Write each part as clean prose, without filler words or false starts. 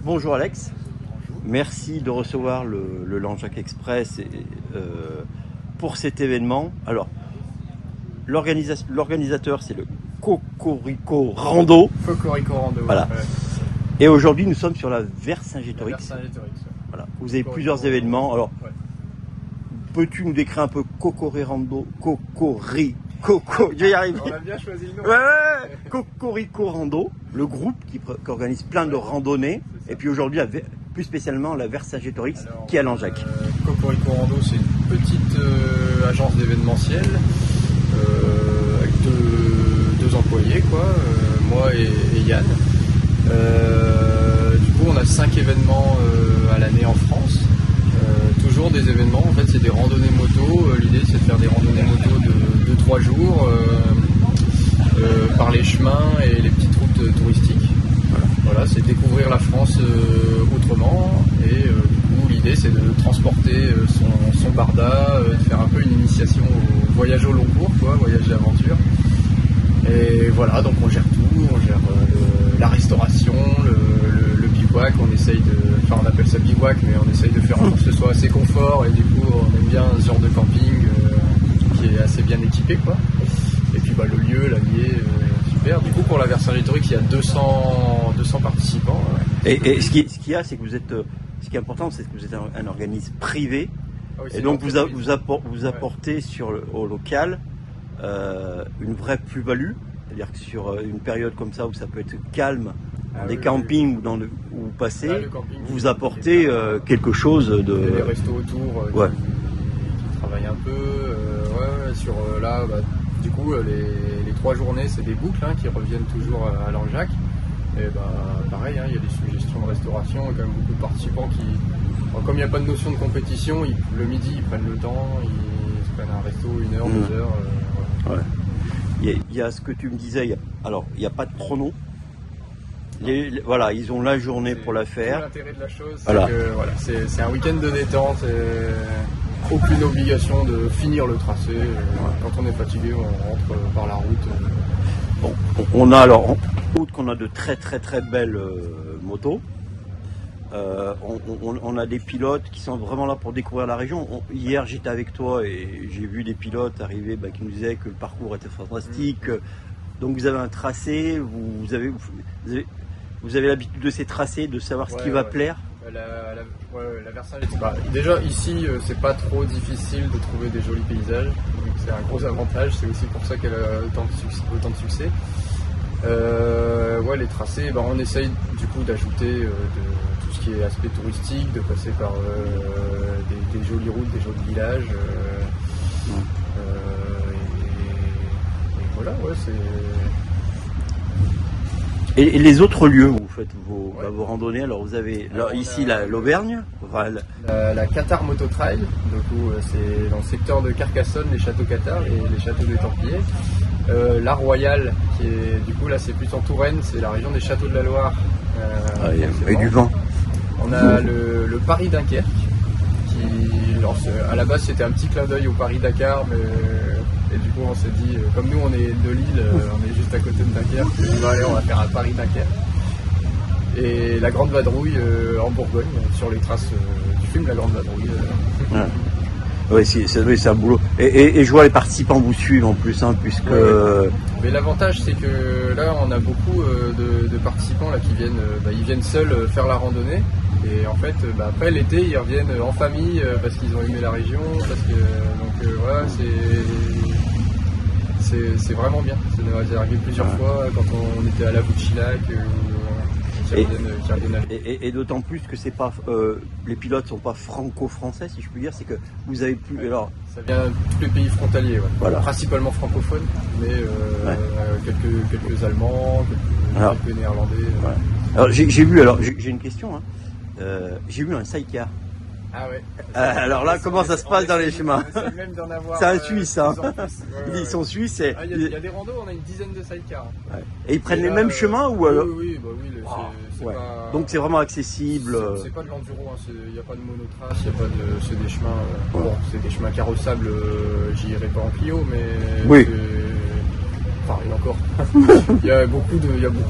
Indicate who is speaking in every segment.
Speaker 1: Bonjour Alex, merci de recevoir le Langeac Express pour cet événement. Alors, l'organisateur c'est le Cocorico Rando.
Speaker 2: Cocorico Rando.
Speaker 1: Voilà.
Speaker 2: Ouais.
Speaker 1: Et aujourd'hui nous sommes sur la Vercingétorix. Voilà. Vous avez
Speaker 2: Cocorico
Speaker 1: plusieurs événements. Alors,
Speaker 2: ouais.
Speaker 1: peux-tu nous décrire un peu Cocorico Rando? Je vais y arriver.
Speaker 2: On a bien choisi le nom.
Speaker 1: Ouais, Cocorico Rando, le groupe qui organise plein de randonnées. Et puis aujourd'hui, plus spécialement la Vercingétorix qui est à Langeac.
Speaker 2: Cocorico Rando, c'est une petite agence d'événementiel avec deux employés, quoi, moi et Yann. Du coup, on a 5 événements à l'année en France. Toujours des événements, en fait, c'est des randonnées moto. L'idée, c'est de faire des randonnées moto de 3 jours par les chemins et les petites routes touristiques. Voilà, c'est découvrir la France autrement. Et du coup, l'idée, c'est de transporter son barda, de faire un peu une initiation au voyage au long cours, quoi, voyage d'aventure. Et voilà, donc on gère tout, on gère la restauration, le bivouac, on appelle ça bivouac, mais on essaye de faire en sorte que ce soit assez confort, et du coup on aime bien ce genre de camping qui est assez bien équipé, quoi. Et puis le lieu, l'allié, super. Du coup pour la Vercingétorix, il y a 200 participants. Ouais.
Speaker 1: Et ce qu'il y a, c'est que ce qui est important, c'est que vous êtes un organisme privé,
Speaker 2: Oui,
Speaker 1: et donc vous apportez au local une vraie plus-value, c'est-à-dire que sur une période comme ça où ça peut être calme, dans des campings où vous passez, vous apportez quelque chose de...
Speaker 2: Il y a des restos autour qui travaillent un peu, sur du coup les 3 journées c'est des boucles qui reviennent toujours à Langeac. Et pareil, il y a des suggestions de restauration, il y a quand même beaucoup de participants qui, comme il n'y a pas de notion de compétition, le midi ils prennent le temps, ils se prennent un resto 1 heure, 2 heures.
Speaker 1: Ouais. Il y a ce que tu me disais, il n'y a pas de chrono. Voilà, ils ont la journée pour la faire.
Speaker 2: L'intérêt de la chose, c'est un week-end de détente, aucune obligation de finir le tracé. Quand on est fatigué, on rentre par la route.
Speaker 1: Bon, on a alors qu'on a de très très très belles motos. On a des pilotes qui sont vraiment là pour découvrir la région. Hier j'étais avec toi et j'ai vu des pilotes arriver qui nous disaient que le parcours était fantastique. Donc vous avez un tracé, vous avez l'habitude de ces tracés, de savoir ce qui va plaire.
Speaker 2: La Vercingétorix. Déjà ici c'est pas trop difficile de trouver des jolis paysages, donc c'est un gros avantage, c'est aussi pour ça qu'elle a autant de succès. Les tracés, on essaye du coup d'ajouter tout ce qui est aspect touristique, de passer par des jolies routes, des jolis villages. Et voilà, c'est...
Speaker 1: Et les autres lieux où vous faites vos randonnées, alors vous avez ici l'Auvergne,
Speaker 2: la Cathare Moto Trail, donc c'est dans le secteur de Carcassonne, les châteaux Cathare et les châteaux des Templiers. La Royale, qui est du coup là c'est plus en Touraine, c'est la région des châteaux de la Loire.
Speaker 1: Et du vent.
Speaker 2: On a le Paris-Dunkerque, qui à la base c'était un petit clin d'œil au Paris-Dakar, et du coup on s'est dit, comme nous on est de Lille, on est juste à côté de Dunkerque, on va faire un Paris-Dunkerque. Et la Grande Vadrouille en Bourgogne, sur les traces du film La Grande Vadrouille.
Speaker 1: Oui, c'est un boulot. Et je vois les participants vous suivent en plus, puisque...
Speaker 2: Mais l'avantage, c'est que là, on a beaucoup de participants là, qui viennent, ils viennent seuls faire la randonnée. Et en fait, après l'été, ils reviennent en famille parce qu'ils ont aimé la région. C'est vraiment bien. C'est arrivé plusieurs fois quand on était à la Bouchilac.
Speaker 1: Et d'autant plus que c'est pas les pilotes sont pas franco-français, si je puis dire, c'est que vous avez plus. Alors
Speaker 2: ça vient de tous les pays frontaliers, voilà. Principalement francophones, mais quelques Allemands, quelques Néerlandais.
Speaker 1: Alors j'ai une question. J'ai vu un sidecar.
Speaker 2: Ah ouais.
Speaker 1: Alors là, comment ça se passe dans les chemins? C'est un Suisse, Ils sont suisses.
Speaker 2: Il y a des randos, on a une dizaine de sidecars.
Speaker 1: Et ils prennent les mêmes chemins ou alors?
Speaker 2: Oui.
Speaker 1: Pas... Donc c'est vraiment accessible.
Speaker 2: C'est pas de l'enduro, il n'y a pas de monotrace, c'est des chemins. C'est des chemins carrossables. J'y irai pas en Clio, mais.
Speaker 1: Oui.
Speaker 2: Enfin, et encore. Il y a beaucoup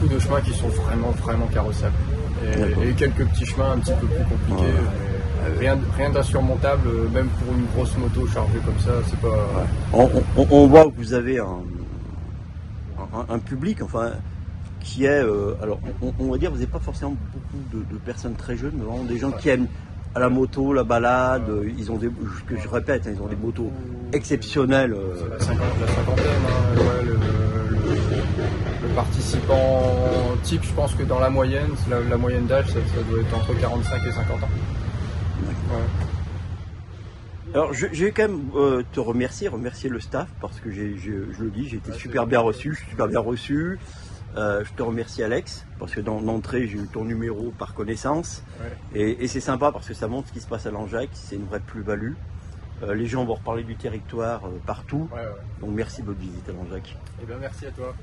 Speaker 2: de chemins qui sont vraiment carrossables. et quelques petits chemins un petit peu plus compliqués. Rien d'insurmontable, même pour une grosse moto chargée comme ça, c'est pas...
Speaker 1: On voit que vous avez un public, enfin, qui est... alors, on va dire, vous n'avez pas forcément beaucoup de personnes très jeunes, mais vraiment des gens qui aiment à la moto, la balade, ils ont des... que je répète, hein, ils ont des motos exceptionnelles.
Speaker 2: C'est la cinquantaine, hein, le participant type, je pense que dans la moyenne, la moyenne d'âge, ça doit être entre 45 et 50 ans. Ouais.
Speaker 1: Alors je vais quand même te remercier le staff, parce que je le dis, j'ai été super bien reçu, je suis super bien reçu. Je te remercie Alex, parce que dans l'entrée j'ai eu ton numéro par connaissance. Et c'est sympa parce que ça montre ce qui se passe à Langeac, c'est une vraie plus-value. Les gens vont reparler du territoire partout. Donc merci de votre visite à Langeac.
Speaker 2: Eh bien merci à toi.